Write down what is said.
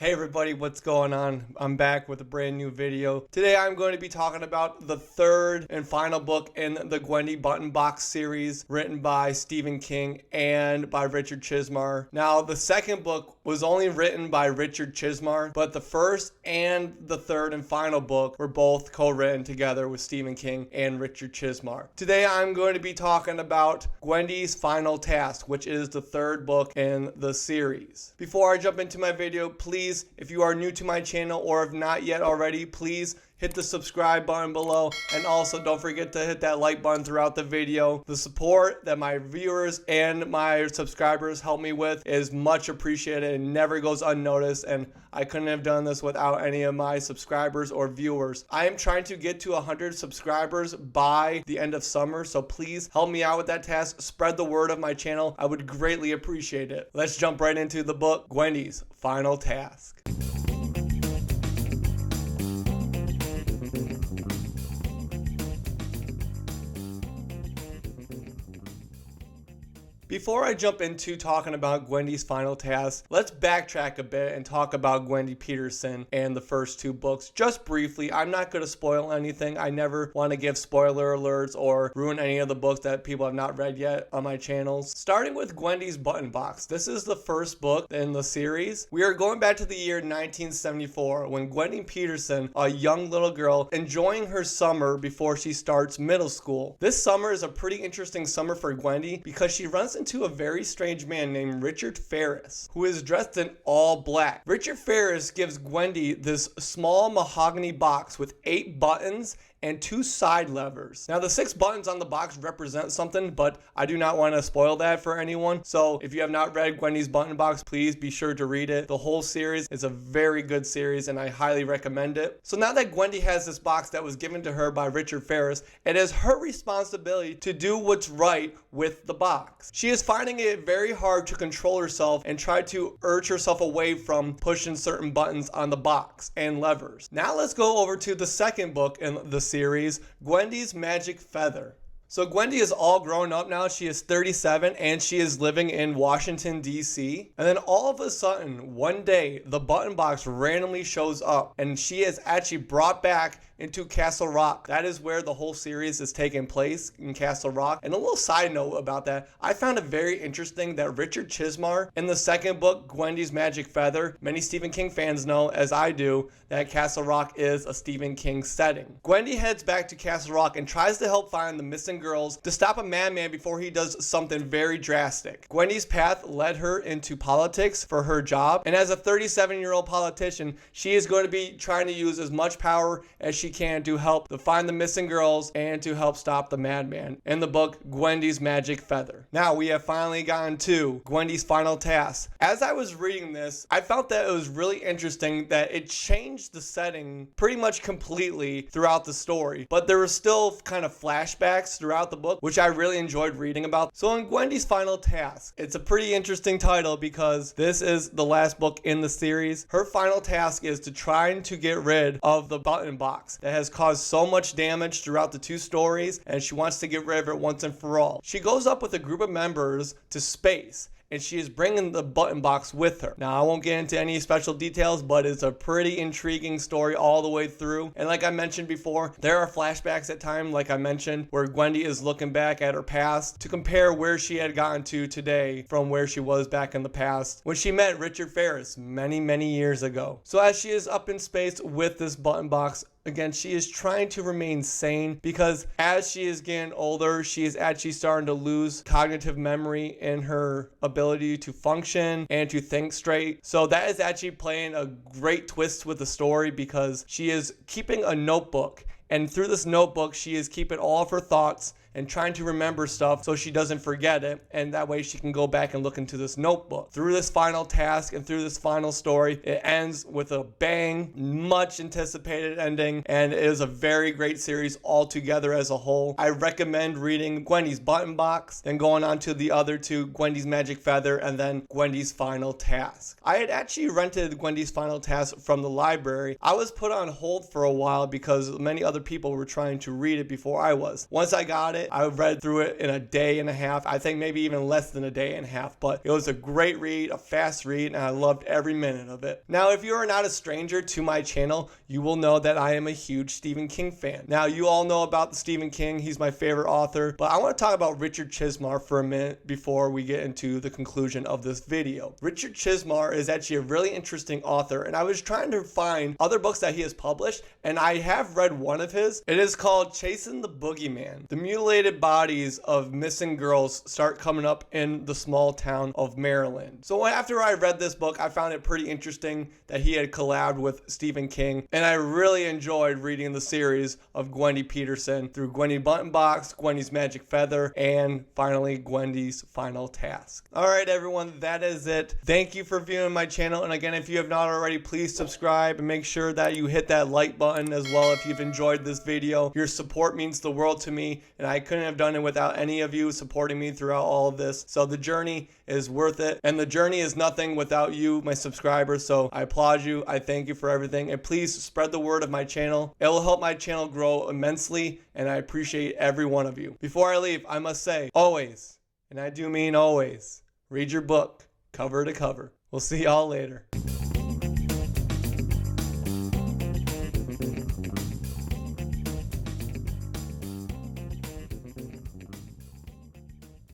Hey everybody, what's going on? I'm back with a brand new video. Today I'm going to be talking about the third and final book in the Gwendy Button Box series written by Stephen King and by Richard Chizmar. Now, the second book was only written by Richard Chizmar, but the first and the third and final book were both co-written together with Stephen King and Richard Chizmar. Today I'm going to be talking about Gwendy's Final Task, which is the third book in the series. Before I jump into my video, please, if you are new to my channel or have not yet already, please hit the subscribe button below, and also don't forget to hit that like button throughout the video. The support that my viewers and my subscribers help me with is much appreciated and never goes unnoticed, and I couldn't have done this without any of my subscribers or viewers. I am trying to get to 100 subscribers by the end of summer, so please help me out with that task. Spread the word of my channel. I would greatly appreciate it. Let's jump right into the book, Gwendy's Final Task. Before I jump into talking about Gwendy's Final Task, let's backtrack a bit and talk about Gwendy Peterson and the first two books. Just briefly, I'm not going to spoil anything. I never want to give spoiler alerts or ruin any of the books that people have not read yet on my channels. Starting with Gwendy's Button Box. This is the first book in the series. We are going back to the year 1974 when Gwendy Peterson, a young little girl, enjoying her summer before she starts middle school. This summer is a pretty interesting summer for Gwendy because she runs into a very strange man named Richard Ferris, who is dressed in all black. Richard Ferris gives Gwendy this small mahogany box with 8 buttons and 2 side levers. Now, the 6 buttons on the box represent something, but I do not want to spoil that for anyone. So if you have not read Gwendy's Button Box, please be sure to read it. The whole series is a very good series and I highly recommend it. So now that Gwendy has this box that was given to her by Richard Ferris, it is her responsibility to do what's right with the box. She is finding it very hard to control herself and try to urge herself away from pushing certain buttons on the box and levers. Now let's go over to the second book in the series, Gwendy's Magic Feather. So Gwendy is all grown up now. She is 37 and she is living in Washington, D.C. And then all of a sudden, one day, the button box randomly shows up and she is actually brought back into Castle Rock. That is where the whole series is taking place, in Castle Rock. And a little side note about that, I found it very interesting that Richard Chizmar, in the second book, Gwendy's Magic Feather, many Stephen King fans know, as I do, that Castle Rock is a Stephen King setting. Gwendy heads back to Castle Rock and tries to help find the missing girls to stop a madman before he does something very drastic. Gwendy's path led her into politics for her job, and as a 37-year-old politician, she is going to be trying to use as much power as she can to help to find the missing girls and to help stop the madman in the book Gwendy's Magic Feather. Now we have finally gotten to Gwendy's Final Task. As I was reading this, I felt that it was really interesting that it changed the setting pretty much completely throughout the story, but there were still kind of flashbacks throughout the book, which I really enjoyed reading about. So in Gwendy's Final Task, it's a pretty interesting title because this is the last book in the series. Her final task is to try to get rid of the button box that has caused so much damage throughout the 2 stories, and she wants to get rid of it once and for all. She goes up with a group of members to space, and she is bringing the button box with her. Now, I won't get into any special details, but it's a pretty intriguing story all the way through. And like I mentioned before, there are flashbacks at times, like I mentioned, where Gwendy is looking back at her past to compare where she had gotten to today from where she was back in the past when she met Richard Ferris many, many years ago. So as she is up in space with this button box, again, she is trying to remain sane because as she is getting older, she is actually starting to lose cognitive memory in her ability to function and to think straight. So that is actually playing a great twist with the story because she is keeping a notebook, and through this notebook, she is keeping all of her thoughts and trying to remember stuff so she doesn't forget it, and that way she can go back and look into this notebook. Through this final task and through this final story, it ends with a bang, much anticipated ending, and it is a very great series altogether as a whole. I recommend reading Gwendy's Button Box, then going on to the other 2, Gwendy's Magic Feather, and then Gwendy's Final Task. I had actually rented Gwendy's Final Task from the library. I was put on hold for a while because many other people were trying to read it before I was. Once I got it, it. I read through it in a day and a half. I think maybe even less than a day and a half, but it was a great read, a fast read, and I loved every minute of it. Now, if you are not a stranger to my channel, you will know that I am a huge Stephen King fan. Now, you all know about the Stephen King. He's my favorite author, but I want to talk about Richard Chizmar for a minute before we get into the conclusion of this video. Richard Chizmar is actually a really interesting author, and I was trying to find other books that he has published, and I have read one of his. It is called Chasing the Boogeyman. The mutilated bodies of missing girls start coming up in the small town of Maryland. So after I read this book, I found it pretty interesting that he had collabed with Stephen King, and I really enjoyed reading the series of Gwendy Peterson through Gwendy Button Box, Gwendy's Magic Feather, and finally Gwendy's Final Task. All right, everyone, that is it. Thank you for viewing my channel, and again, if you have not already, please subscribe and make sure that you hit that like button as well if you've enjoyed this video. Your support means the world to me, and I couldn't have done it without any of you supporting me throughout all of this. So the journey is worth it, and the journey is nothing without you, my subscribers. So I applaud you. I thank you for everything, and please spread the word of my channel. It will help my channel grow immensely, and I appreciate every one of you. Before I leave, I must say, always, and I do mean always, read your book cover to cover. We'll see y'all later.